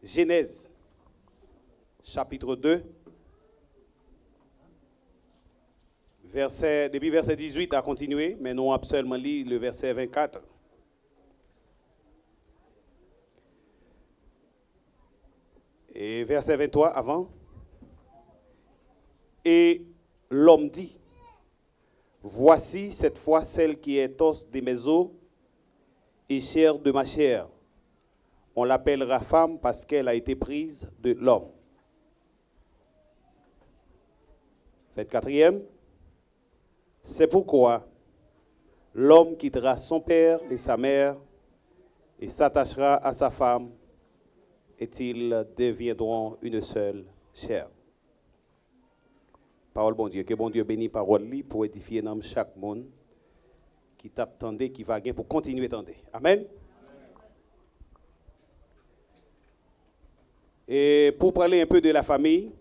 Genèse, chapitre 2, depuis verset 18 à continuer, mais nous avons seulement lu le verset 24. Et verset 23 avant. Et l'homme dit, voici cette fois celle qui est os de mes os et chair de ma chair. On l'appellera femme parce qu'elle a été prise de l'homme. 24e. C'est pourquoi l'homme quittera son père et sa mère et s'attachera à sa femme et ils deviendront une seule chair. Parole bon Dieu, que bon Dieu bénisse parole li pour édifier dans chaque monde qui t'attendait, qui va gagner pour continuer à attendre. Amen. Et pour parler un peu de la famille,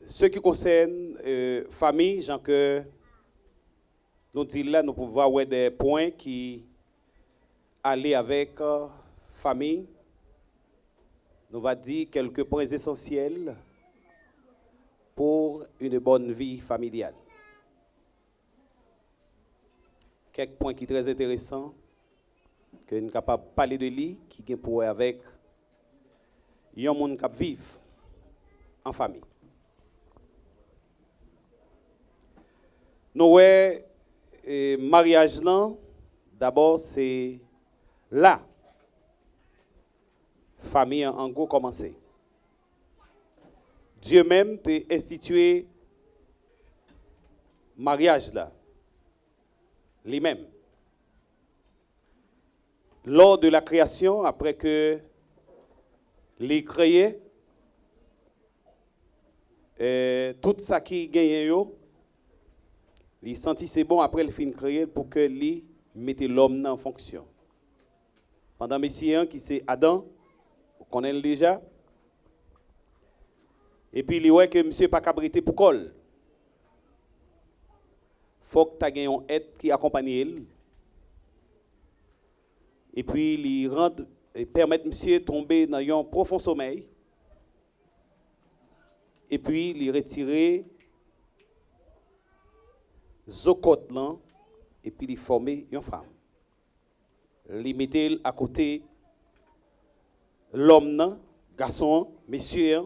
ce qui concerne famille, genre que nous disons là, nous pouvons voir des points qui allaient avec famille. Nous va dire quelques points essentiels pour une bonne vie familiale. Quelques points qui sont très intéressants, que nous sommes capables de parler de lui, qui est pour avec un monde qui vit en famille. Nous voyons mariage là, d'abord c'est là. Famille en gros commencé. Dieu même t'a institué mariage là. Lui-même. Lors de la création, après que les créé, tout ça qui gagne il sentit c'est bon après le fin créé pour que lui mette l'homme en fonction. Pendant Messie qui c'est Adam, vous connaissez déjà. Et puis il voit que monsieur pas cabrité pour col. Faut que tu aies un aide qui accompagne elle. Et puis il rend et permet monsieur tomber dans un profond sommeil. Et puis il retirer zokot là et puis il former une femme. Il mettait à côté l'homme, garçon, monsieur,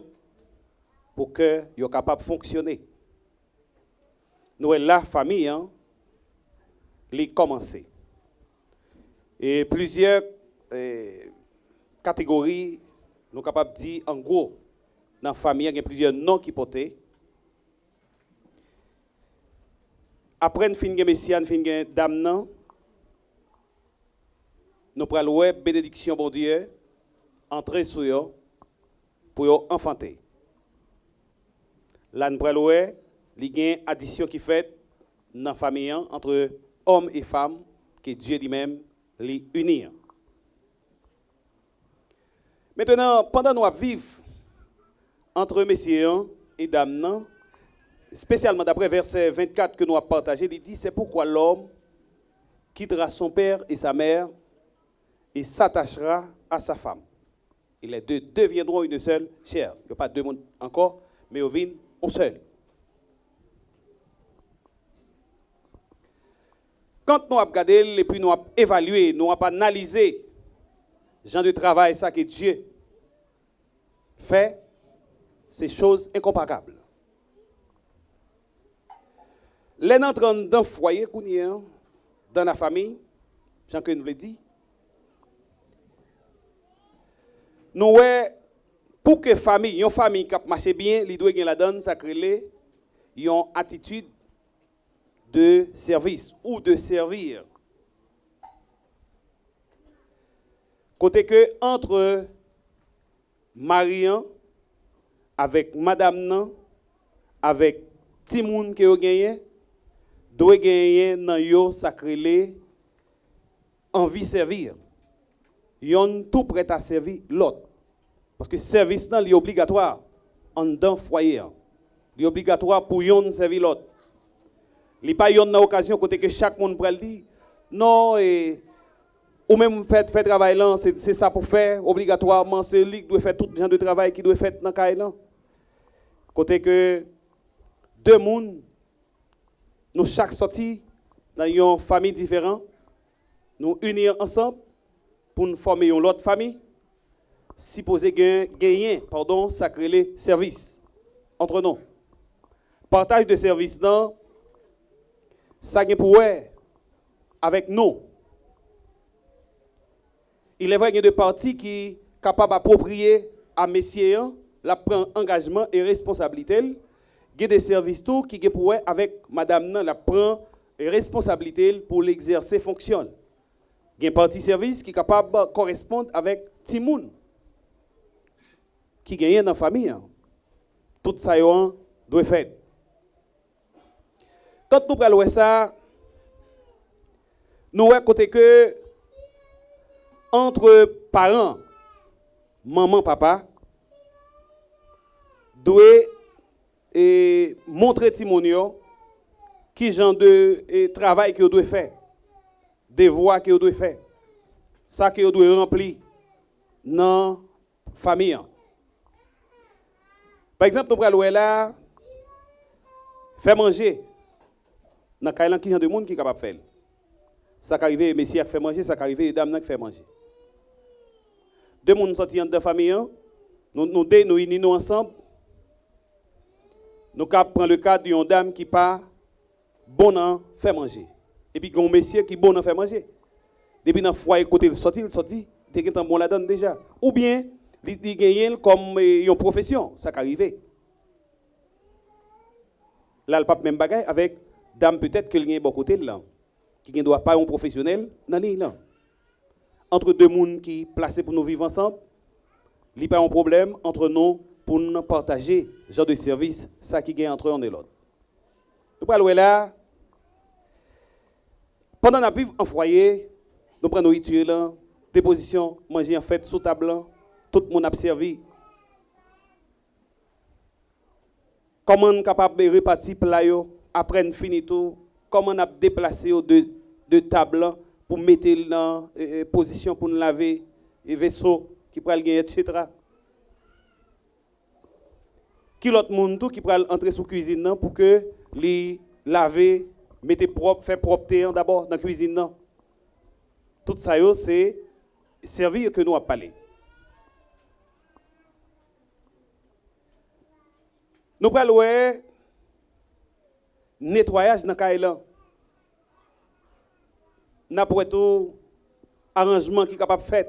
pour que soient capable de fonctionner. Nous, la famille, les commencer. Et plusieurs catégories, nous sommes capables de dire, en gros, dans la famille, il y a plusieurs noms qui portent. Après, nous finissons Messie, nous finissons Dame, nous prenons la bénédiction, bon Dieu, entrer sur eux pour enfanter. Là, nous prenons il y a une addition qui fait dans la famille entre hommes et femmes que Dieu lui-même les unit. Maintenant, pendant nous vivons entre messieurs et dames, spécialement d'après verset 24 que nous avons partagé, il dit c'est pourquoi l'homme quittera son père et sa mère et s'attachera à sa femme. Et les deux deviendront une seule chair. Il n'y a pas deux mondes encore, mais ils viennent un seul. Quand nous avons regardé et puis nous avons évalué, nous avons analysé le genre de travail ça que Dieu fait, c'est choses incomparables. Les entrants dans le foyer, dans la famille, Jean que nous l'a dit, nous, pour que une famille qui marche bien, il doit gagner la donne, ça crée une attitude de service ou de servir. Côté que entre Marian avec Madame Nan, avec Timoun qui a gagné, doit gagner dans yo sacré envie servir. Yon tout prêt à servir l'autre. Parce que service là est obligatoire en dans foyer. Il est obligatoire pour yon servir l'autre. Il n'y a pas une occasion côté que chaque monde pourrait dire non ou même fait travail là, c'est ça pour faire obligatoirement, c'est lui qui doit faire tout le genre de travail qui doit faire dans le cas là. Côté que deux mondes, nous chaque sorti dans une famille différente, nous unir ensemble pour nous former une autre famille, supposé gagner, sacré les services entre nous. Partage de services dans ça gagne pour avec nous. Il est vrai qu'il y a des partis qui sont capables d'approprier à messieurs la prend engagement et responsabilité. Il y a des services tout qui pour avec madame la prend responsabilité pour l'exercer fonctionne. Il y a un parti service qui est capable de correspondre avec Timoun qui gagne dans la famille. Tout ça doit faire. Quand nous parlons de ça, nous voyons côté que entre parents, maman, papa, doit montrer Timonio qui genre de travail que doit faire, devoir que doit faire, ça que doit remplir dans la famille. Par exemple, nous prenons là, faire manger. Dans le cas qui genre de monde qui est capable de faire. Ça qui arrive, les messieurs qui font manger, ça qui arrive, les dames qui font manger. Deux personnes sortis de la famille, nous unissons ensemble. Nous prenons le cas d'une dame qui n'est pas bonne à faire manger. Et puis, un monsieur qui est bon à faire manger. Depuis dans le foyer, côté il sorti, il est bon là-dedans déjà. Ou bien, il gagne comme une profession, ça qui arrive. Là, le pape même bagaille avec dame peut-être qu'il y a beaucoup côté là. Qui ne doit pas être un professionnel, là. Entre deux personnes qui sont placés pour nous vivre ensemble, il n'y a pas un problème entre nous pour nous partager ce genre de service, ça qui est entre un et l'autre. Nous parlons là, pendant que nous vivons en foyer, nous prenons nos rituels, déposition, manger en fait sous table, tout le monde a servi. Comment nous sommes capables de répartir plat après nous finir tout? Comment on a déplacé de table pour mettre dans position pour nous laver les vaisseaux qui pourraient gagner, etc. Qui l'autre monde qui pourrait entrer sous la cuisine pour que les laver, mettre propre, faire propreté d'abord dans la cuisine. Tout ça, c'est servir que nous avons parlé. Nous parlons nettoyage dans le cas là. N'importe tout arrangement qui est capable de faire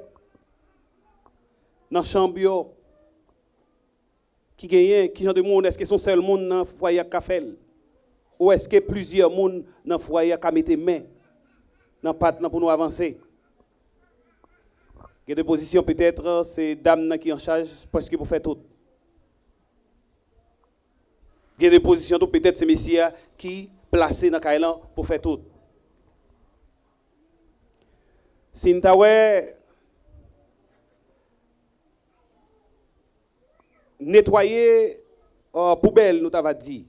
dans la chambre, qui gagne, qui genre de monde, est-ce que son seul monde dans le foyer à café? Ou est-ce que plusieurs monde dans le foyer à mettre main dans la patte pour nous avancer? Il y a des positions peut-être, c'est dame qui en charge parce que pour faire tout. Il y a des positions peut-être c'est messieurs qui placés dans le là pour faire tout. Si nous avons nettoyer poubelle, nous t'avons dit.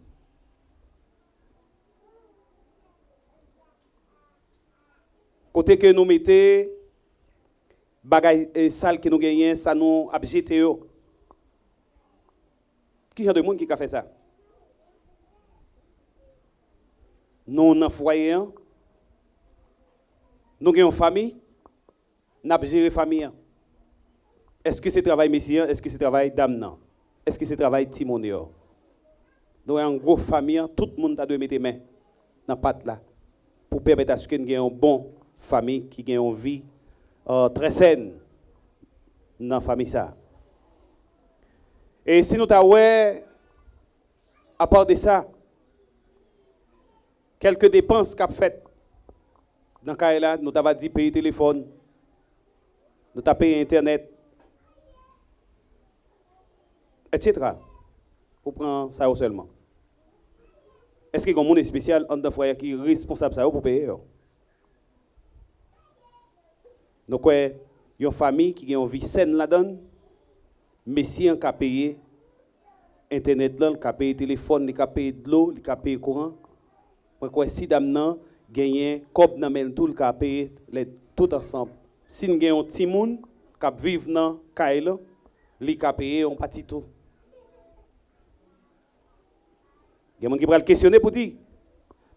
Côté que nous mettons bagaille sale que nous gagnons, ça nous a jeté. Qui genre de monde qui a fait ça? Nous, dans le foyer, nous avons une famille, nous avons géré la famille. Est-ce que c'est travail messieurs? Est-ce que c'est travail dame? Est-ce que c'est travail Timonio? Nous avons une grosse famille, tout le monde a dû mettre les mains dans la patte là pour permettre à ce que nous ayons une bonne famille qui ait une vie très saine dans la famille. Ça. Et si nous avons, à part de ça, quelques dépenses qu'a faites dans le cas là, nous avons dit payer téléphone, nous avons payé Internet, etc. Pour prendre ça seulement. Est-ce qu'il y a un monde spécial en foyer qui est responsable de ça pour payer? Donc, il y a une famille qui a une vie saine là-dedans, mais si on a payé Internet, on a payé téléphone, on a payé de l'eau, on a payé courant, si dame nan gagne comme nan men tout le a payé tout ensemble Si nous avons un petit monde qui vit dans Kaila, li ka payer un petit tout. Il y a des gens qui vont le questionner pour dire.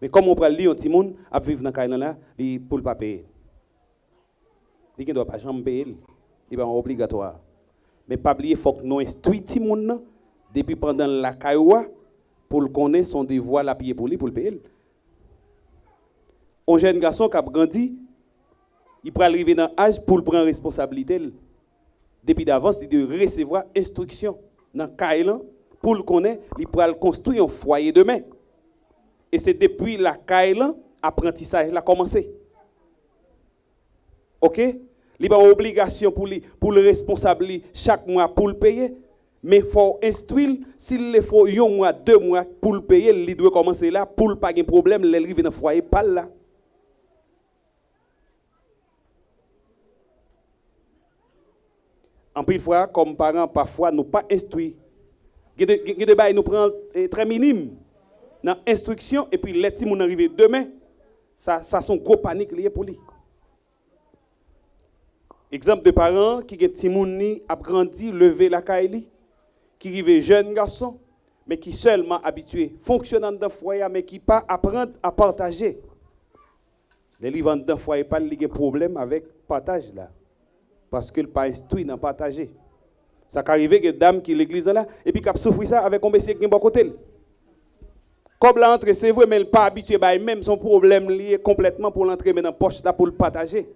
Mais comment on peut dire un petit monde à vivre dans Kaila là, pour ne pas payer. Il ne doit pas jamais payer. Il est obligatoire. Mais pas oublier, il faut que nous instruisons petit monde depuis pendant la Kaila pour le connaître son devoir la payer pour lui pour le payer. Un jeune garçon qui a grandi, il peut arriver dans l'âge pour prendre responsabilité. Depuis d'avance, il doit recevoir instruction dans le Kaila pour le connaître, il peut construire un foyer demain. Et c'est depuis la Kaila, l'apprentissage a commencé. OK? Il y a une obligation pour le responsable chaque mois pour le payer. Mais il faut instruire, s'il le faut 1 mois, 2 mois pour le payer, il doit commencer là pour ne pas avoir de problème, il arrive dans le foyer, pas là. En plus, fois, comme parents, parfois, nous pas instruits. Il y a des choses nous prend très minimes dans l'instruction, et puis les petits gens arrivent demain, ça sont gros panique lié pour lui. Exemple de parents qui ont des petits gens a grandi, levé la caille, qui arrivent jeunes garçons, mais qui seulement habitués, fonctionnant dans le foyer, mais qui pas apprendre à partager. Les livres dans le foyer, pas de problème avec le partage là. Parce que le pas instruit dans partager. Ça peut arriver que dame qui l'église là et puis qui a souffert ça avec un monsieur qui est bon côté. Comme l'entrée c'est vrai mais il pas habitué bah même son problème lié complètement pour l'entrer mais dans poche là pour le partager.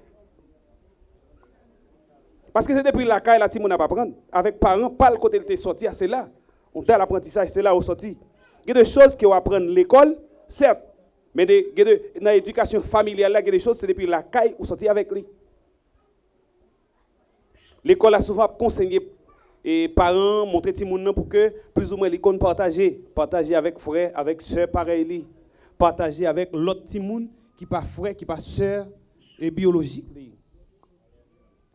Parce que c'est depuis la caille là ti mon n'a pas prendre avec parents pas le côté de sorti c'est là. On t'a l'apprentissage c'est là où sorti. Il y a des choses qu'on apprendre l'école certes mais dans l'éducation familiale là il y a des choses c'est depuis la caille ou sorti avec lui. L'école a souvent conseillé et parents montrer ti moun nan pour que plus ou moins les kon partager avec frère, avec sœur pareil li, partager avec l'autre ti moun qui pas frère, qui pas sœur et biologique li.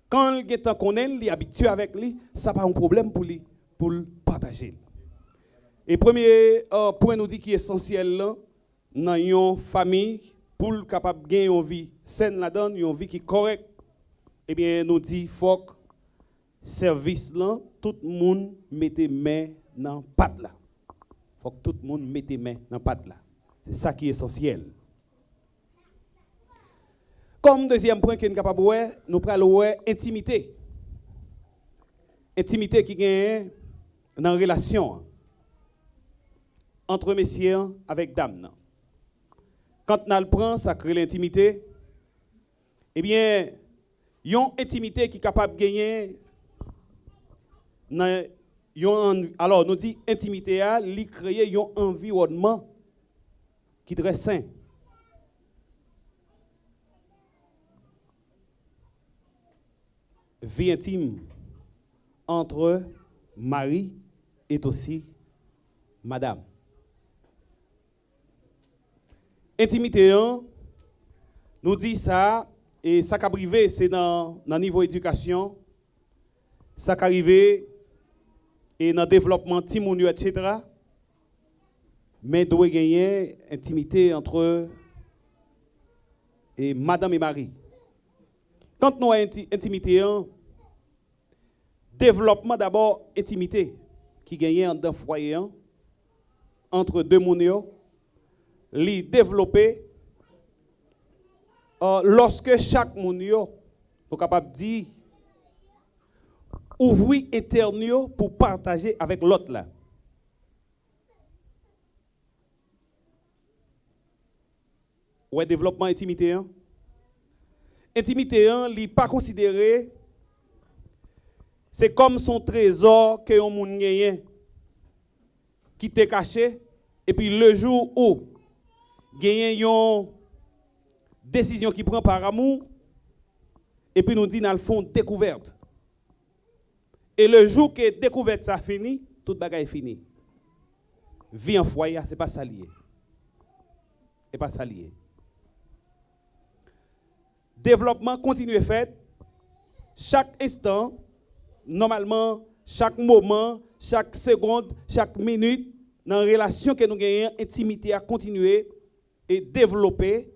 Quand il est connaît, il est habitué avec lui, ça pas un problème pour lui pour le partager. Et premier point nous dit qui est essentiel là dans une famille pour capable gagner une vie saine là-dedans, une vie qui est correcte. Eh bien nous dit faut service là, tout le monde mette main dans patte là. Faut que tout le monde mette main dans patte là. C'est ça qui est essentiel. Comme deuxième point que nous capable voir, nous prenons intimité. Intimité qui gagne dans la relation entre messieurs avec dames. Quand on le prend, ça crée l'intimité. Eh bien, il y a une intimité qui est capable de gagner. Alors, nous dit intimité, il crée un environnement qui est très sain. Vie intime entre mari et aussi madame. Intimité, nous dit ça, et ça qui arrive, c'est dans le niveau éducation, ça qui arrive, et dans le développement timounio, etc. Mais doit gagner intimité entre et madame et mari. Quand nous avons intimité, développement d'abord intimité qui gagne dans le foyer entre deux mounio, li développer lorsque chaque mounio est capable de dire ouvrir internio pour partager avec l'autre là. Ouais, développement intimité. Intimité, il n'est pas considéré, c'est comme son trésor que un moun gagne qui t'est caché, et puis le jour où gagne une décision qui prend par amour, et puis nous dit dans le fond découverte. Et le jour que découverte ça fini, toute bagaille est fini. Vie en foyer, c'est pas ça lié. C'est pas ça lié. Développement continue fait. Chaque instant, normalement, chaque moment, chaque seconde, chaque minute, dans la relation que nous gagnons, intimité à continuer et développer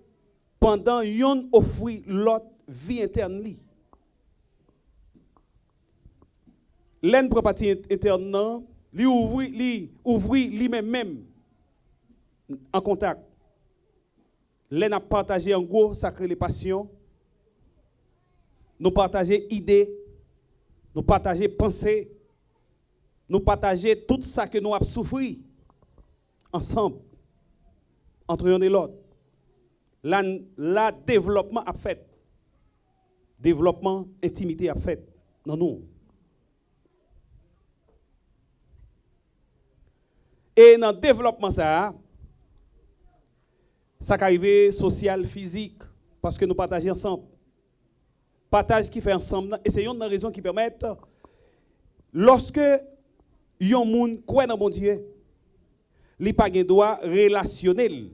pendant yon offrir l'autre vie interne. L'un pour partie interne, lui ouvri lui-même en contact. L'un a partagé en gros, ça crée les passions. Nous partager idées, nous partager pensées, nous partager tout ça que nous avons souffert ensemble, entre l'un et l'autre. La développement a fait. Développement, intimité a fait. Non, non. Et dans le développement, ça arrive social, physique, parce que nous partageons ensemble. Partage qui fait ensemble, et c'est une raison qui permet, lorsque un monde croit dans mon Dieu, il n'a pas de droit relationnel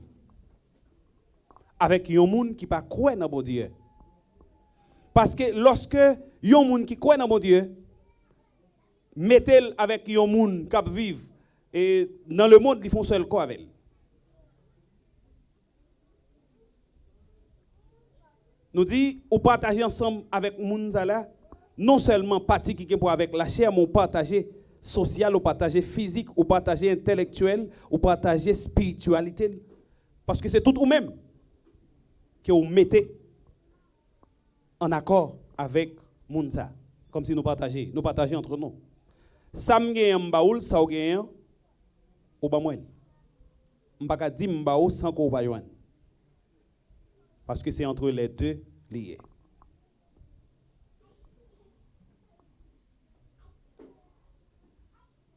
avec un monde qui ne croit pas dans mon Dieu. Parce que lorsque un monde qui croit dans mon Dieu, mettez-le avec un monde qui vit et dans le monde, ils font seul quoi avec. Nous dit, ou partager ensemble avec Mounzala, non seulement partie qui est pour avec la chair, mais partager social, ou partager physique, ou partager intellectuel, ou partager spiritualité. Parce que c'est tout ou même que vous mettez en accord avec Mounza. Comme si nous partageons entre nous. Ça me gagne en baoul, ça gagne ou pas moins. Je ne peux pas dire que sans qu'on va joindre. Parce que c'est entre les deux liés.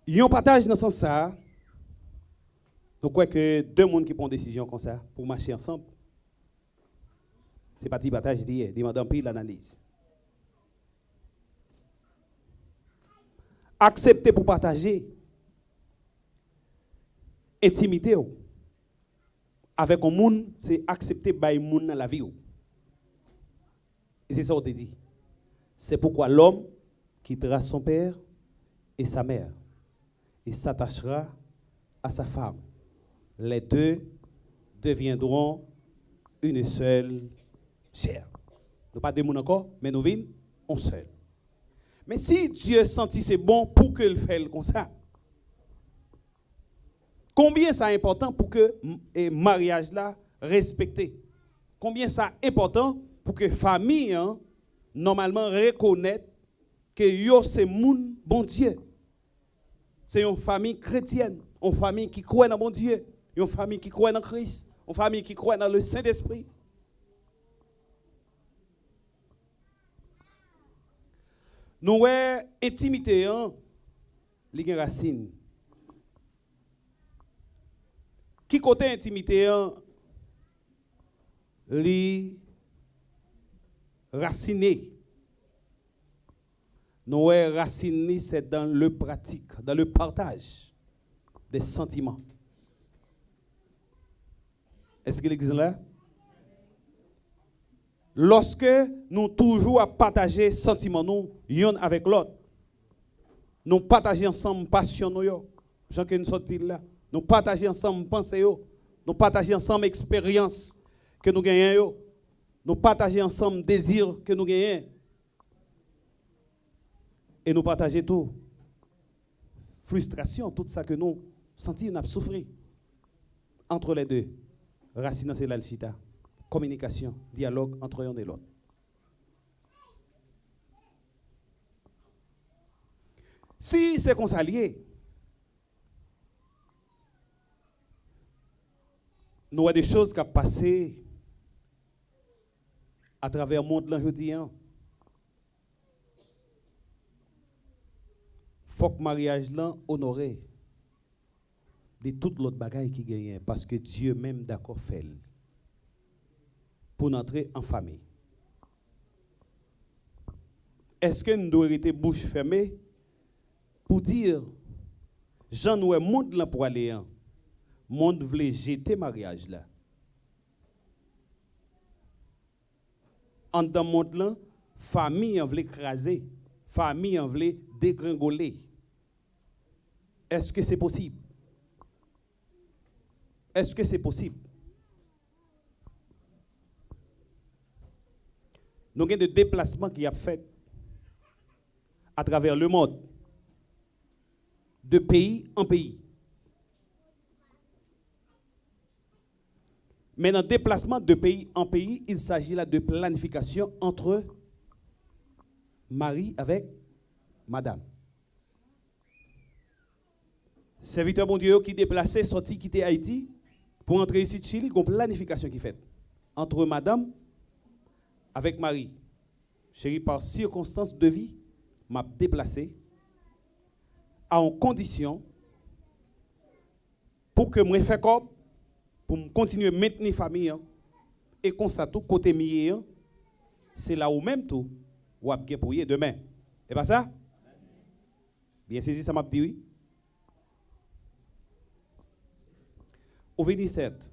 Yon partage dans ce sens ça. Nous croyons que deux personnes qui prennent une décision comme ça pour marcher ensemble. C'est parti partage d'hier, demandant pile l'analyse. Accepter pour partager intimité avec un monde, c'est accepter par un monde dans la vie. Et c'est ça qu'on te dit. C'est pourquoi l'homme quittera son père et sa mère et s'attachera à sa femme. Les deux deviendront une seule chair. Nous pas de monde encore, mais nous vîmes un seul. Mais si Dieu sentit c'est bon pour que le fasse comme ça, combien ça est important pour que le mariage là respecté? Combien ça est important pour que la famille normalement reconnaisse que yo c'est moun bon Dieu. C'est une famille chrétienne, une famille qui croit dans bon Dieu, une famille qui croit dans Christ, une famille qui croit dans le Saint-Esprit. Nous avons intimité, les racines. Qui côté intimité, les racines. Nous avons racines, c'est dans le pratique, dans le partage des sentiments. Est-ce que l'église est là? Lorsque nous toujours à partager sentiments nous yon avec l'autre, nous partageons ensemble passion nous Jean que nous sommes là, nous partageons ensemble pensée nous partageons ensemble expérience que nous gagnons nous partageons ensemble désir que nous gagnons et nous partageons tout frustration tout ça que nous sentons nous souffrir entre les deux racine c'est l'alchita. Communication, dialogue entre l'un et l'autre. Si c'est qu'on s'allie, nous avons des choses qui ont passé à travers le monde aujourd'hui. Il faut que le mariage là honoré de toute l'autre bagaille qui gagne parce que Dieu même d'accord fait pour entrer en famille. Est-ce que nous devons rester bouche fermée pour dire Jean nous monde là pour aller monde voulait jeter mariage là. En dans monde là famille en voulait écraser, famille en voulait dégringoler. Est-ce que c'est possible? Est-ce que c'est possible? Nous avons des déplacements qui a fait à travers le monde de pays en pays. Mais dans le déplacement de pays en pays, il s'agit là de planification entre Marie avec Madame. Serviteur bon Dieu qui déplacé, sorti, quitté Haïti pour entrer ici de Chili, il y a une planification qui fait entre Madame avec Marie. Chérie, par circonstance de vie, m'a déplacé en condition pour que moi fasse comme pour continuer à maintenir famille et comme ça tout côté mié c'est là où même tout ou a bien pour y demain. Et pas ça? Bien saisi ça m'a dit oui. Au 27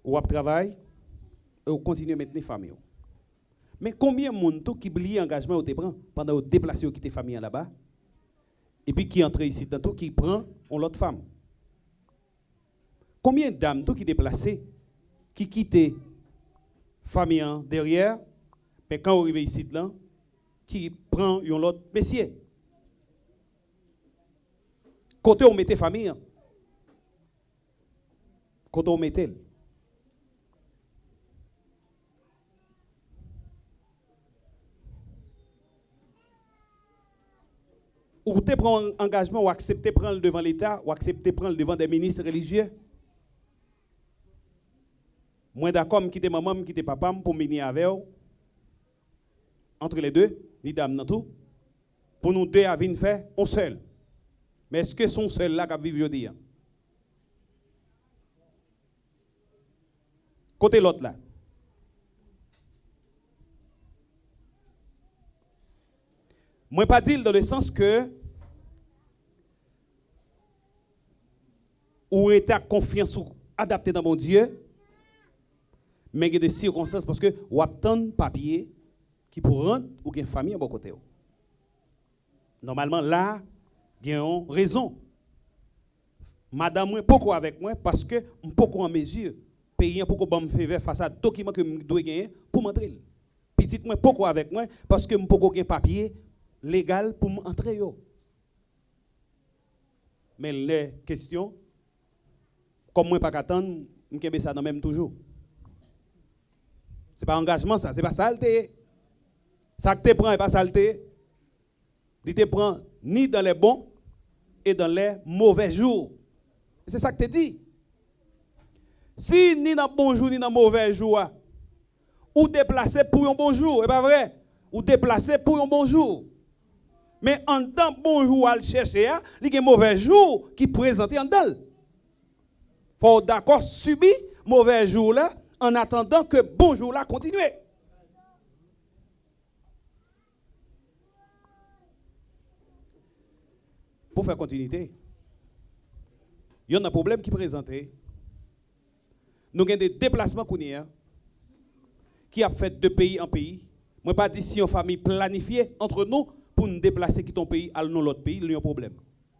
ou a travail et ou continue à maintenir famille. Mais combien de monde qui oublie engagement au te prend pendant au déplacer ou quitter famille là-bas et puis qui entre ici dans tout qui prend on l'autre femme. Combien de dames qui déplacées qui quittent famille derrière mais quand on arrive ici là qui prend un l'autre messieurs. Côté on mettait famille. Côté on mettait ou te prendre engagement ou accepter prendre devant l'État ou accepter prendre devant des ministres religieux. Moi d'accord me quitter maman, me quitter papa pour venir avec eux. Entre les deux, ni dame dans tout. Pour nous deux à venir faire on seul. Mais est-ce que son seul là qui vivre aujourd'hui? Côté l'autre là. Moi pas dire dans le sens que ou état confiance ou adapté dans mon Dieu, mais il y a des circonstances parce que ou attend papier qui pour rendre ou une famille à bon côté. Normalement là, il y a une raison. Madame moi beaucoup avec moi parce que beaucoup en mesure payer pour que me faire face à document que je dois gagner pour m'entrer. Petite moi beaucoup avec moi parce que je beaucoup gain papier légal pour m'entrer yo. Mais les questions comme moi pas attendre, m'kembe ça dans même toujours. C'est pas engagement ça, c'est pas saleté. Ça que te prend et pas saleté. Il te prend ni dans les bons et dans les mauvais jours. C'est ça que te dit. Si ni dans bon jour ni dans mauvais jour, ou déplacé pour un bon jour, c'est pas vrai? Ou déplacé pour un bon jour. Mais en tant bon jour à le chercher, il y a un mauvais jour qui présente en dedans. Faut d'accord subir mauvais jour là en attendant que bon jour là continue. Pour faire continuité, il y a un problème qui est présenté. Nous avons des déplacements qui a fait de pays en pays. Moi pas dire si une famille planifiée entre nous pour nous déplacer qui ton pays à l'autre pays, il y a un problème.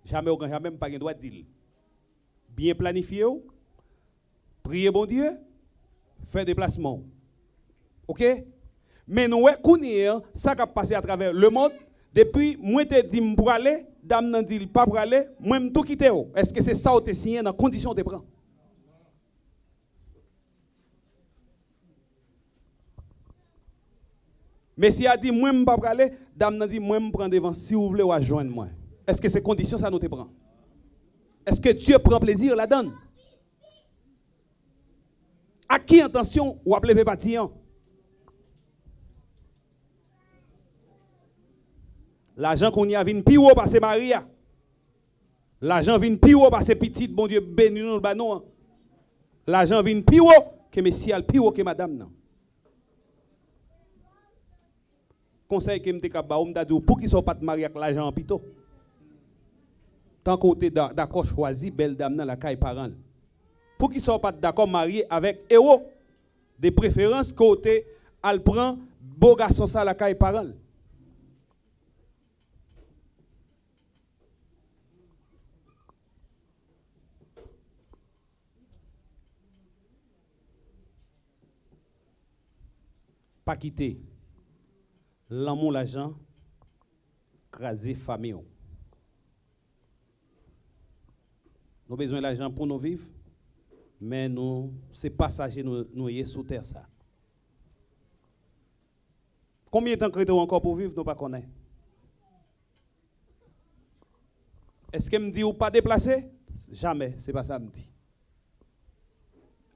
Jamais on jamais pas droit de dire. Bien planifié, priez bon Dieu, faire déplacement. OK? Mais nous ça qui a passé à travers le monde depuis moi te dit pour aller, dame nan dit pas pour aller, moi tout quitter. Est-ce que c'est ça ou te signé dans condition de prendre? Mais si a dit moi pas pour aller, dame nan dit moi me prendre devant si vous voulez ou joindre moi. Est-ce que ces conditions ça nous te prend? Est-ce que Dieu prend plaisir là-dedans? À qui intention ou appelez bâtiment? L'argent qu'on y a vient plus haut passer Maria. L'argent vient plus haut passer petite, bon Dieu béni nous le banon. L'argent vient plus haut que messieurs, plus haut que madame non. Conseil que m'te ka ba ou m'ta dit pour qui sont pas de marier avec l'argent en pito. Tant côté d'accord choisi belle dame dans la caille parent. Pour qui sont pas d'accord marier avec héros de préférence côté elle prend beau garçon ça la caille parent. Pas quitter l'amour l'argent craser famille. Nous avons besoin d'argent pour nous vivre, mais nous, c'est passager, nous y sous terre ça. Combien de temps que nous encore pour vivre, nous ne connaissons pas. Est-ce que me dit ou pas déplacer? Jamais, c'est pas ça me dit.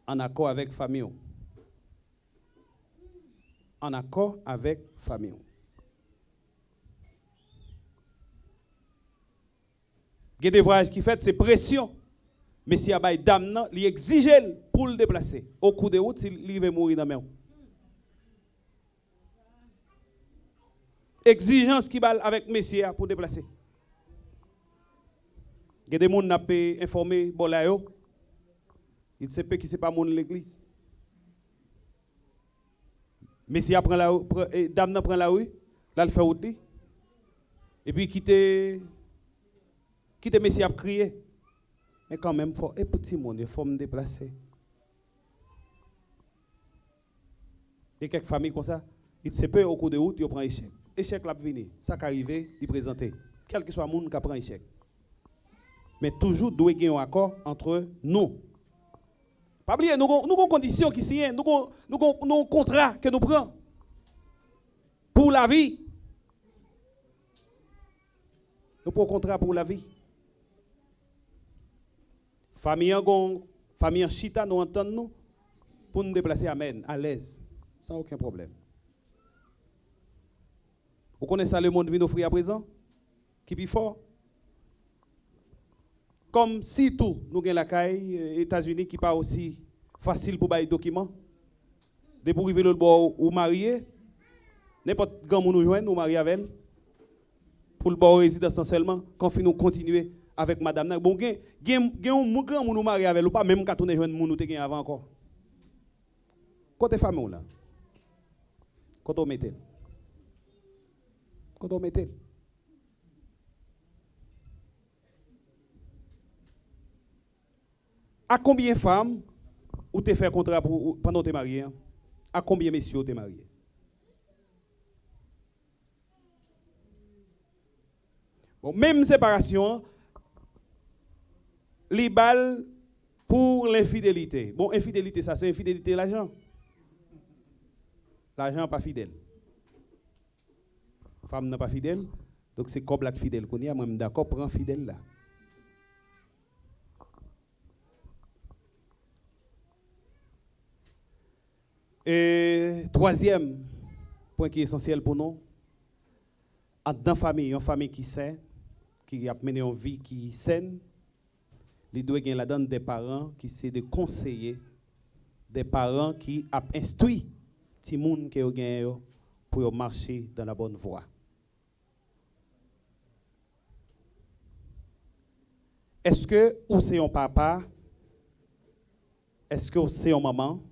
En accord avec famille. En accord avec famille. Il y a des voyages qui fait, c'est pression. Mais si y a des dames, il exige pour le déplacer. Au coup de route, il va mourir dans la main. Exigence qui va avec Messie pour déplacer. Il y a des gens qui ont informé Bolayo. Il ne sait pas qui c'est pas mon l'église. Messie prend la dame prend la rue, là il fait route. Et puis quitte Messie a crié. Mais quand même, faut un petit monde, il faut me déplacer. Il y a quelques familles comme ça, il se peut au cours de route, il prend échec. Échec là venir, ça qui arrive, il présenter. Quel que soit le monde qui prend échec. Mais toujours doit y avoir un accord entre nous. Pas oublier, nous avons conditions qui signent, nous avons un contrat que nous prenons pour la vie. Nous prenons un contrat pour la vie. Famille en chita, nous entendons nous pour nous déplacer à l'aise, sans aucun problème. Vous connaissez ça, le monde vient offrir à présent? Qui est plus fort? Comme si tout, nous avons la caille, États-Unis qui pas aussi facile pour bailler documents. Dès pour arriver le bord ou marier, n'importe quand nous joignent, nous marier avec elle. Pour le bord résidence seulement, quand nous continuer avec madame. Bon, gen un grand nous marier avec ou pas même quand on est joindre nous te gen avant encore. Côté famille là. Quand on mettait. Quand on mettait. À combien de femmes ou te fait contrat pendant que tu es marié? À combien de messieurs tu es marié? Bon, même séparation, les balles pour l'infidélité. Bon, infidélité, ça c'est infidélité l'argent. L'argent pas fidèle. Femme n'est pas fidèle, donc c'est comme la fidèle qu'on y a, moi je suis d'accord, prends fidèle là. Et troisième point qui est essentiel pour nous, dans la famille, une famille qui saine, qui a mené une vie qui saine, il doit y avoir des parents qui sont des conseillers, des parents qui ont instruit les gens qui ont pour marcher dans la bonne voie. Est-ce que vous c'est un papa? Est-ce que vous c'est une maman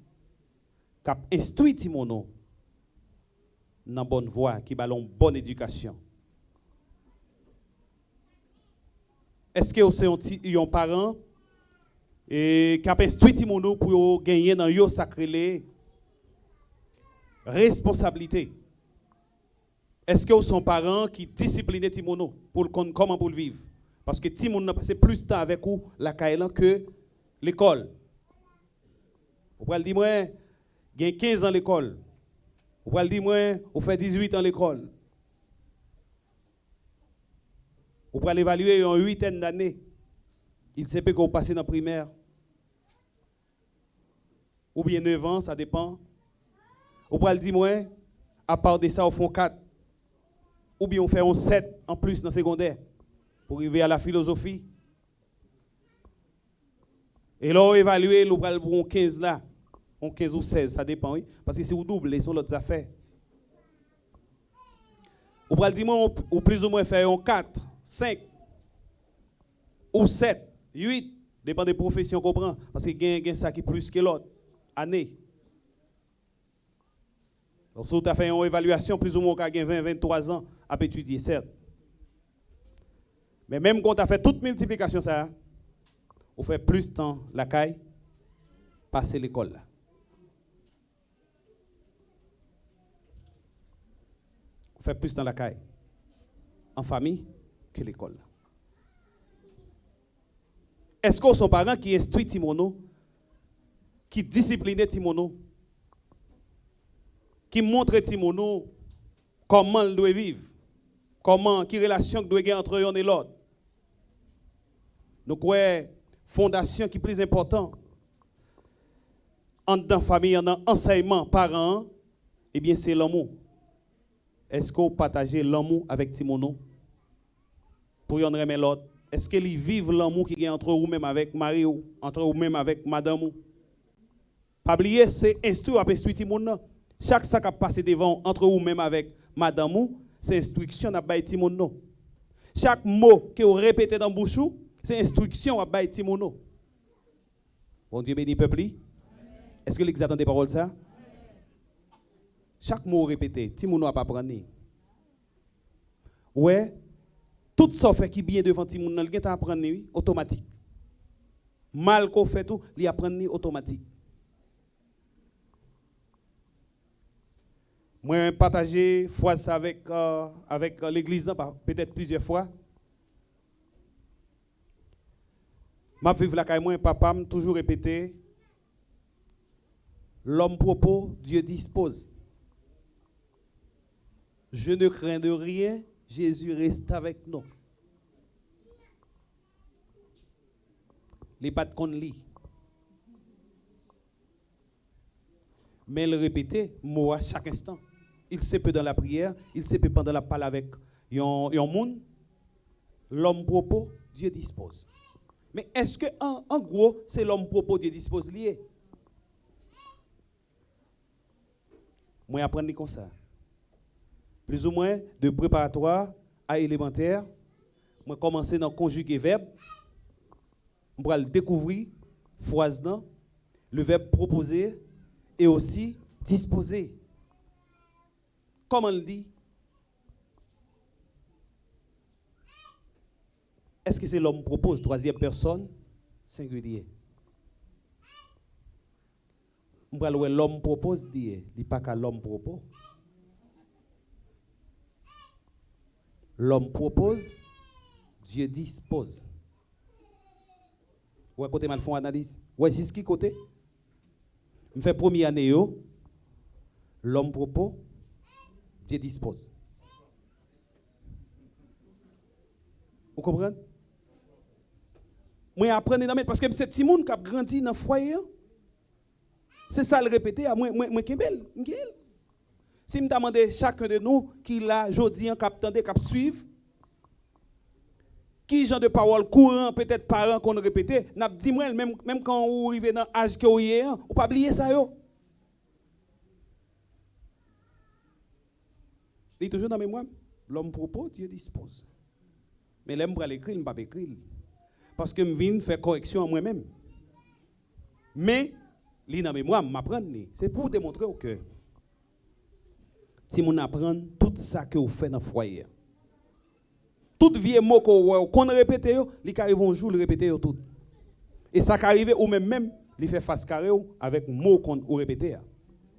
qui a instruit les gens dans la bonne voie, qui a une bonne éducation? Est-ce que c'est un parent qui a instruit les gens pour gagner dans yo sacré responsabilité? Est-ce que c'est un parent qui discipline les gens pour comment pour le vivre? Parce que les gens ont passé plus de temps avec vous la caille que l'école. Vous pouvez dire moi, j'ai 15 ans à l'école. Vous pouvez dire moi, vous faites 18 ans à l'école. Vous pouvez l'évaluer en 8 d'années. Il sait pas que vous passez dans la primaire. Ou bien 9 ans, ça dépend. Vous pouvez dire moi, à part de ça, vous faites 4. Ou bien on fait un 7 en plus dans le secondaire. Pour arriver à la philosophie. Et là, on évalue, on va pour 15 là. On 15 ou 16, ça dépend, oui. Parce que si vous doublez, sur l'autre affaire. Vous pouvez dire moi, ou plus ou moins faire un 4, 5, ou 7, 8, dépend des professions qu'on prend. Parce que il y a ça qui est plus que l'autre année. Donc, si vous avez fait une évaluation, plus ou moins, quand vous avez 20, 23 ans à étudier, certes. Mais même quand on a fait toute multiplication, ça, on fait plus de temps la caille, passer l'école là. On fait plus de temps la caille. en famille que l'école. Est-ce que son parent qui instruit Timono, qui discipline Timono, qui montre Timono comment il doit vivre, comment, quelle relation doit y avoir entre eux et l'autre. Donc, ouais, fondation qui est plus important en dans famille, en enseignement, parents, eh bien, c'est l'amour. Est-ce que vous partagez l'amour avec Timono pour y en remettre l'autre? Est-ce qu'ils vivent l'amour qui est entre vous-même avec Marie ou entre vous-même avec madame ou? Pas oublier, c'est instruire à instruire Timono. Chaque sac a passé devant entre vous-même avec madame ou, c'est instruction à bailler Timono. Chaque mot que vous répétez dans bouche, c'est instruction à bailler Timono. Bon Dieu béni peuple. Est-ce que vous attendez parole ça? Chaque mot répété, Timono n'a pas prendre. Ouais, tout ça fait qui bien devant Timono, il a apprendre automatique. Mal qu'on fait tout, il apprend automatique. Moi partager fois ça avec l'église peut-être plusieurs fois. M'a vivre la caille moi papa m'a toujours répété l'homme propos Dieu dispose. Je ne crains de rien, Jésus reste avec nous. Les pas de qu'on lit. Mais le répéter mot à chaque instant. Il se peut dans la prière, il se peut pendant la parole avec yon monde. L'homme propos Dieu dispose. Mais est-ce que en gros c'est l'homme propos Dieu dispose lié? Moi apprendre comme ça. Plus ou moins de préparatoire à élémentaire, moi commencer dans conjuguer verbe, on va le découvrir phrase dans le verbe proposer et aussi disposer. Comment on le dit? Est-ce que c'est l'homme propose, troisième personne, singulier? On va le l'homme propose dire, il pas qu'à l'homme propose. L'homme propose, Dieu dispose. Ouais, côté mal font analyse. Ouais, jusqu'à côté. Je fais première année, l'homme propose, Dieu dispose. Vous comprenez? Moi, apprendre parce que c'est petit monde qui a grandi dans le foyer. C'est ça le répéter. Moi, qui est belle. Si je demande chacun de nous qui l'a aujourd'hui en captant des cap suivre, qui genre de parole courant peut-être parents qu'on répétait, n'a dit moi même quand vous arrivez dans l'âge que vous êtes, vous pas oublier ça yo. Il est toujours dans la mémoire. L'homme propose, Dieu dispose. Mais l'homme pour l'écrire, il ne pas écrire. Parce que je viens faire correction à moi-même. Mais, il est dans la mémoire, je m'apprends. C'est pour démontrer au cœur. Si on apprend tout ça que vous faites dans le foyer. Tout vieux mot qu'on répète, il arrive un jour, il répète tout. Et ça qui arrive, ou même, il fait face carré avec mot qu'on répète.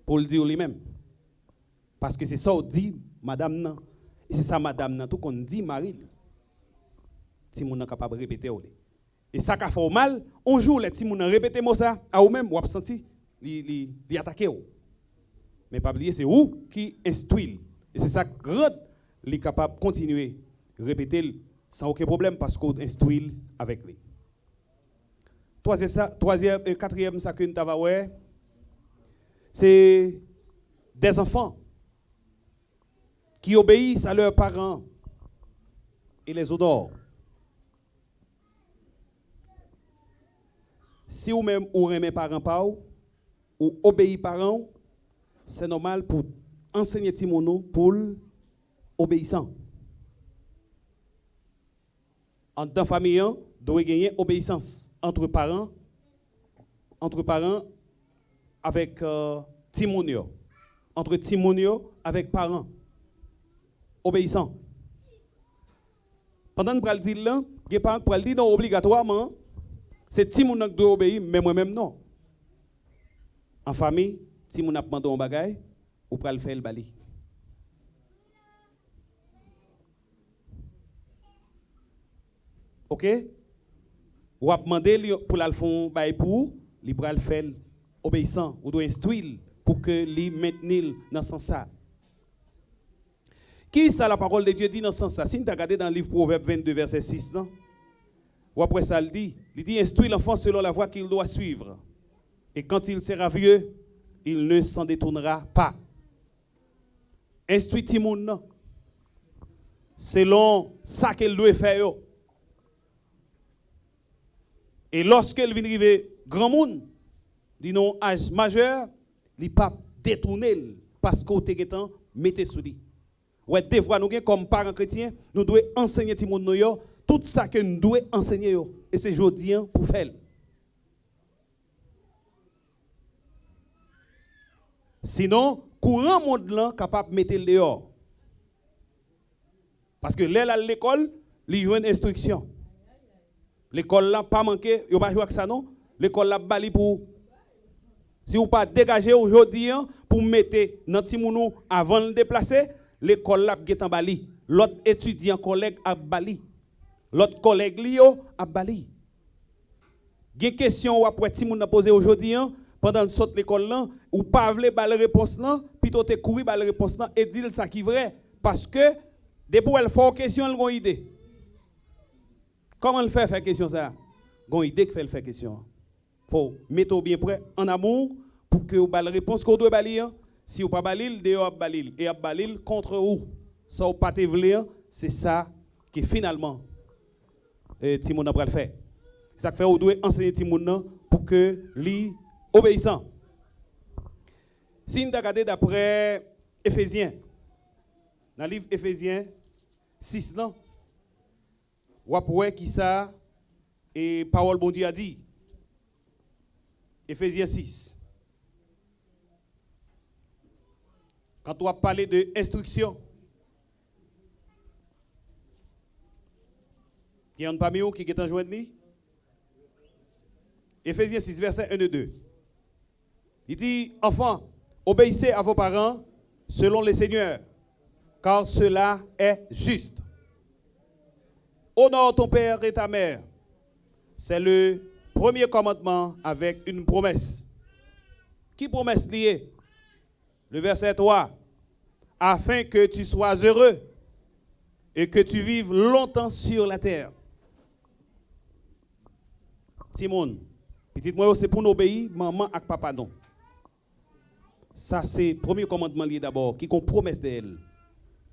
Pour le dire lui-même. Parce que c'est ça qu'on dit, madame, non. Et c'est ça, madame, non, tout qu'on dit, Marie. Si on est capable de répéter. Et ça qui fait mal, un jour, les gens répètent ça, à vous-même, vous avez senti, ils attaquent. Mais pas oublier, c'est vous qui instruit. Et c'est ça que rend les capable de continuer à répéter sans aucun problème parce qu'on instruit avec lui. Troisième et quatrième, ça que nous avons ouais, c'est des enfants qui obéissent à leurs parents et les honorent. Si vous-même ou aimez parents pas ou obéissez parents, c'est normal pour enseigner Timono pour obéissant. En dans famille, doit gagner obéissance entre parents avec Timonio, entre Timonio avec parents. Obéissant. Pendant que nous dire là, les parents pour dire non obligatoirement, c'est Timono qui doit obéir, mais moi-même non. En famille, si mon a demandé un bagage, ou pral faire le bali. OK? Ou a demandé pour la fond bail pour, li pral faire obéissant, ou doit instruire pour que li maintenir dans sens ça. Qui ça la parole de Dieu dit dans ce sens ça? Si tu as regardé dans le livre Proverbe 22 verset 6 non? Ou après ça il dit instruit l'enfant selon la voie qu'il doit suivre. Et quand il sera vieux, il ne s'en détournera pas. Instruit Timoun non. Selon ça qu'il doit faire. Et lorsqu'il vient arriver grand monde, dit non âge majeur, il pas détourner parce qu'au temps mettez sous lui. Ouais, des fois nous comme parents chrétiens, nous devons enseigner tout le monde tout ça que nous devons enseigner et c'est aujourd'hui pour faire. Sinon, courant monde là capable de mettre le dehors. Parce que là à l'école, il joue une instruction. L'école là pas manqué, il pas jouer avec ça non. L'école là bali pour si vous pas dégager aujourd'hui pour mettre dans Timounou avant de le déplacer, l'école là est en bali. L'autre étudiant collègue a bali. L'autre collègue lio a bali. Gen question ou après Timoun a posé aujourd'hui pendant le saut l'école là ou pas vle ba réponse là, plutôt te courir ba réponse là et dire ça qui vrai parce que depuis elle fait question elle gon idée. Comment elle fait question ça? Gon idée que fait faire question. Faut mettre bien prêt en amour pour que vous ba réponse qu'on doit bali. Si vous pas balil, dehors balil et balil contre vous. Ça ou pas te vle, c'est ça qui finalement Timoun a le faire. Ça fait vous doit enseigner Timoun pour que lui obéissant. Si nous regardons d'après Éphésiens, dans le livre Éphésiens 6, non? Ou après qui ça et parole bon Dieu a dit. Éphésiens 6. Quand on va parler de instruction, il y a un parmi vous qui est en joint de lui. Éphésiens 6, verset 1 et 2. Il dit, enfants, obéissez à vos parents selon le Seigneur, car cela est juste. Honore ton père et ta mère. C'est le premier commandement avec une promesse. Qui promesse liée? Le verset 3. Afin que tu sois heureux et que tu vives longtemps sur la terre. Timon, petit moi c'est pour nous obéir, maman et papa non. Ça c'est le premier commandement lié d'abord, qui qu'on promesse d'elle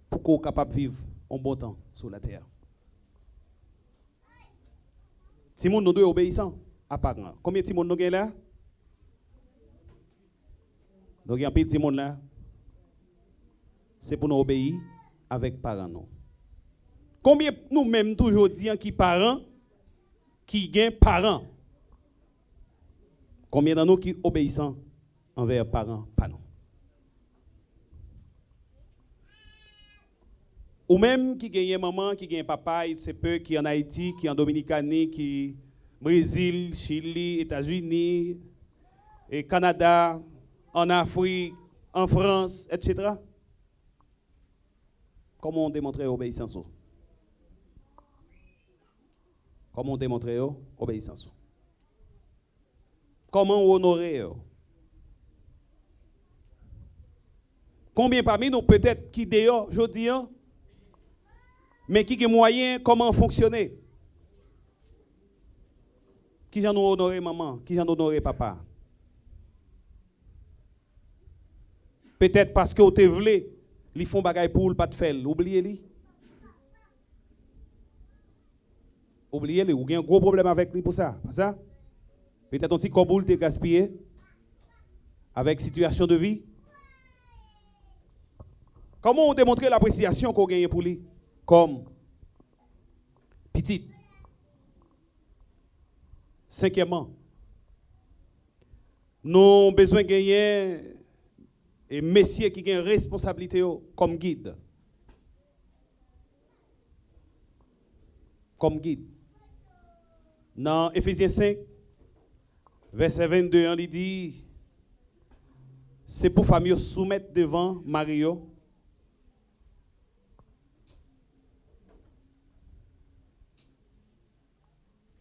pour qu'on soit capable de vivre un bon temps sur la terre. Timon nous doit obéissant à parents. Combien de Timon nous avons là? Donc il y a un petit Timon là. C'est pour nous obéir avec parents non. Combien nous-mêmes toujours disons qui parents qui gagnent parents? Combien d'entre nous qui obéissant envers parents pas non? Ou même qui gagne maman, qui gagne papa, il se peut qui en Haïti, qui en Dominicanie, qui Brésil, Chili, États-Unis, et Canada, en Afrique, en France, etc. Comment on démontre l'obéissance? Comment on démontre l'obéissance? Comment honorer? Combien parmi nous peut-être qui dehors aujourd'hui, mais qui ont moyen comment fonctionner? Qui j'en ont honoré maman? Qui j'en ont honoré papa? Peut-être parce que vous te voulez, ils font bagaille pour pas te faire. Oubliez-les. Oubliez-les. Vous avez un gros problème avec lui pour ça. Pas ça? Peut-être un petit coboule te gaspillé avec situation de vie. Comment on démontre l'appréciation qu'on gagne pour lui? Comme petit. Cinquièmement, nous avons besoin de gagner et messieurs qui ont responsabilité comme guide. Comme guide. Dans Éphésiens 5, verset 22, il dit, c'est pour famille soumettre devant Mario.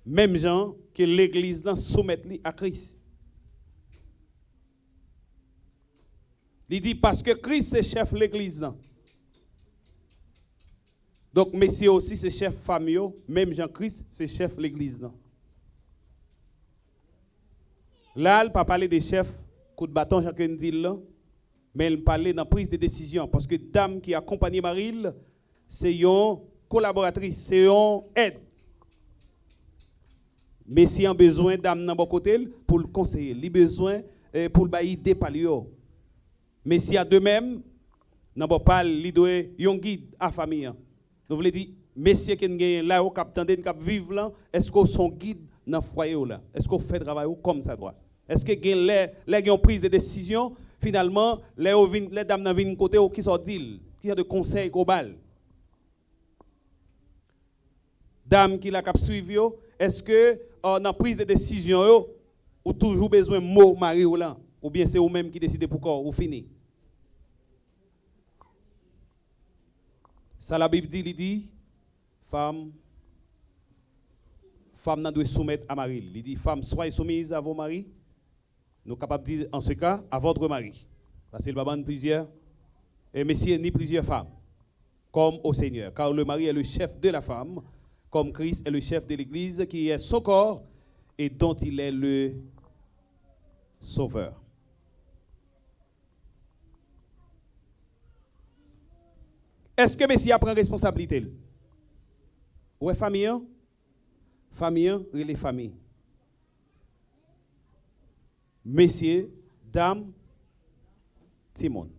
Même gens que l'église là soumet à Christ. Il dit parce que Christ c'est chef l'église là. Donc messieurs aussi c'est chef famille, même Jean-Christ c'est chef l'église là. Là, il ne pas parler des chefs, coup de bâton, chacun dit là, mais il parlait dans la prise de décision. Parce que dame qui accompagne Marie, c'est une collaboratrice, c'est une aide. Mais si on a besoin dame dans bon côté pour le conseiller, il a besoin pour le idée par lui. Mais si y a de même, n'a pas il doit un guide à famille. Nous voulons dire messieurs qui gagne là au cap tande cap vivre là, est-ce que son guide dans foyer là? Est-ce qu'on fait travail comme ça doit? Est-ce que les ont prise de décision finalement les dames dans viennent côté qui sont dit qui a de conseils global. Dame qui la cap suivi est-ce que dans prise de décision ou toujours besoin mot mari ou là ou bien c'est vous même qui décidez pourquoi ou fini. Ça la Bible dit, il dit femme n'a doit soumettre à mari. Il dit femme soyez soumise à vos maris. Nous sommes capables de dire en ce cas à votre mari. Parce qu'il va prendre plusieurs messieurs ni plusieurs femmes comme au Seigneur. Car le mari est le chef de la femme, comme Christ est le chef de l'Église qui est son corps et dont il est le sauveur. Est-ce que Messie prend responsabilité? Ouais, famille, et les familles. Messieurs, dames, Timon.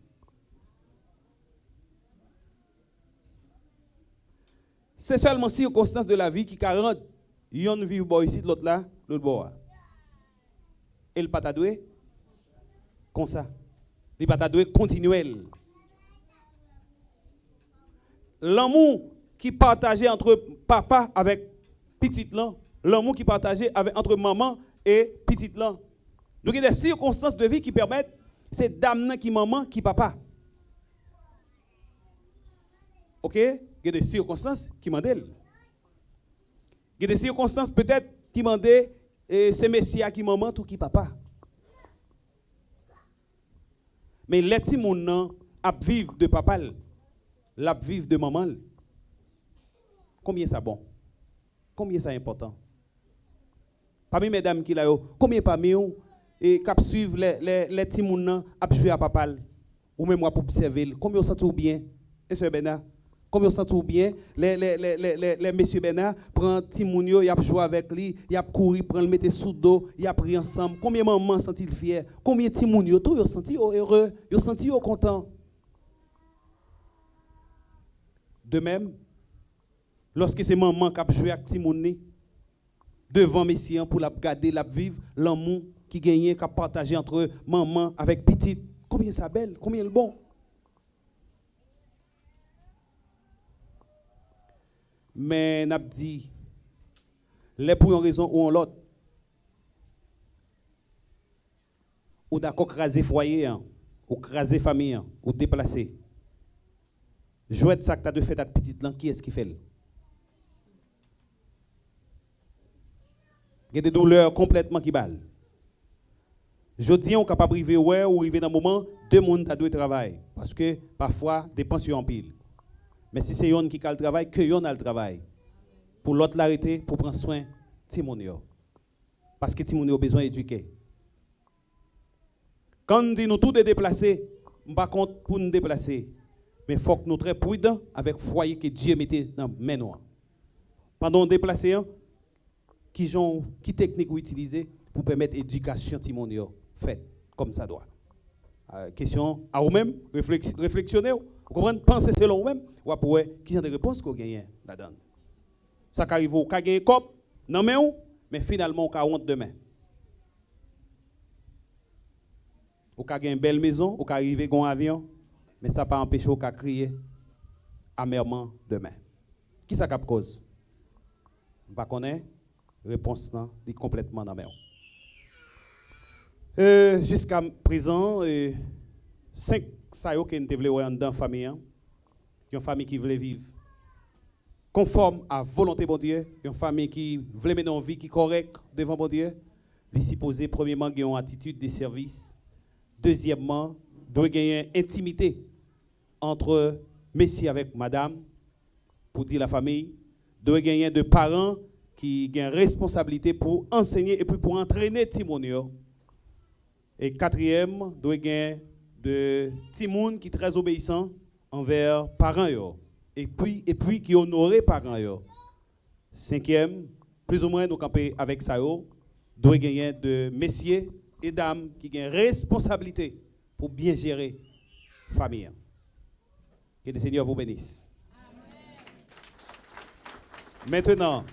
C'est seulement circonstances de la vie qui 40, yon vit ou ici, l'autre là, l'autre bois. Et le patadoué, comme ça. Le patadoué continuel. L'amour qui partageait entre papa avec petite là, l'amour qui partageait entre maman et petite là. Donc il y a des circonstances de vie qui permettent c'est dame qui maman qui papa. OK? Il y a des circonstances qui mandent. Il y a des circonstances peut-être qui mandent c'est messia qui maman tout qui papa. Mais les petits moun a vivre de papa, la vivre de maman. Combien ça bon? Combien ça important? Parmi mesdames qui là combien parmi eux et cap suivre les petits moun a jouer à papa ou même moi pour observer combien ça tout bien et sœur Bernard combien ça tout bien les messieurs Bernard prend petit moun yo y a jouer avec lui y a courir prendre le mettre sous dos y a pris ensemble combien maman senti fier combien petit moun yo tout yo senti heureux yo senti content de même lorsque c'est maman qui a joué avec petit moun devant messieurs pour la garder la vivre l'amour qui gagne qui partager entre maman avec petite combien ça belle combien le bon mais n'a dit les pour une raison ou en l'autre ou d'accord craser foyer ou craser famille ou déplacer jouer ça que tu as de fait avec petite là qui est-ce qui fait il y a des douleurs complètement qui balle. Je dis on est capable de vivre ouais ou arriver dans un moment deux monde a doit travailler parce que parfois dépenses en pile. Mais si c'est yon qui a le travail que yon a le travail. Pour l'autre l'arrêter pour prendre soin Timonio. Parce que Timonio a besoin d'éduquer. Quand on dit nous tout de déplacer, on pas compte pour nous déplacer. Mais il faut que nous soyons très prudents avec le foyer que Dieu mettait dans main nous. Pendant qu'on déplace, qui technique vous utilisez pour permettre l'éducation Timonio faite comme ça doit. Question à vous-même, réflexionner, vous comprenez, pensez selon vous-même, ou après, qui sont des réponses que vous gagnez là-dedans. Ça arrive, vous avez gagné cop, non mais finalement, vous avez honte demain. Vous avez gagné une belle maison, vous avez arrivé dans un avion, mais ça n'a pas empêché vous de crier amèrement demain. Qui ça cap cause? Vous ne connaissez pas. Réponse là, est complètement dans la mer. Jusqu'à présent, 5 ça qui ont été dans la famille, une famille qui voulait vivre conforme à la volonté de Dieu, une famille qui veut mener une vie qui est correcte devant bon Dieu, il suppose premièrement qu'il y a une attitude de service. Deuxièmement, doit gagner intimité entre Messie avec madame, pour dire la famille, doit gagner de parents qui ont responsabilité pour enseigner et puis pour entraîner Timonio. Et quatrième, doit gagner de Timoun qui est très obéissant envers parents yo. Et puis qui honore parents yo. Cinquième, plus ou moins nous camper avec ça yo, doit gagner de messieurs et dames qui ont responsabilité pour bien gérer la famille. Que le Seigneur vous bénisse. Amen. Maintenant,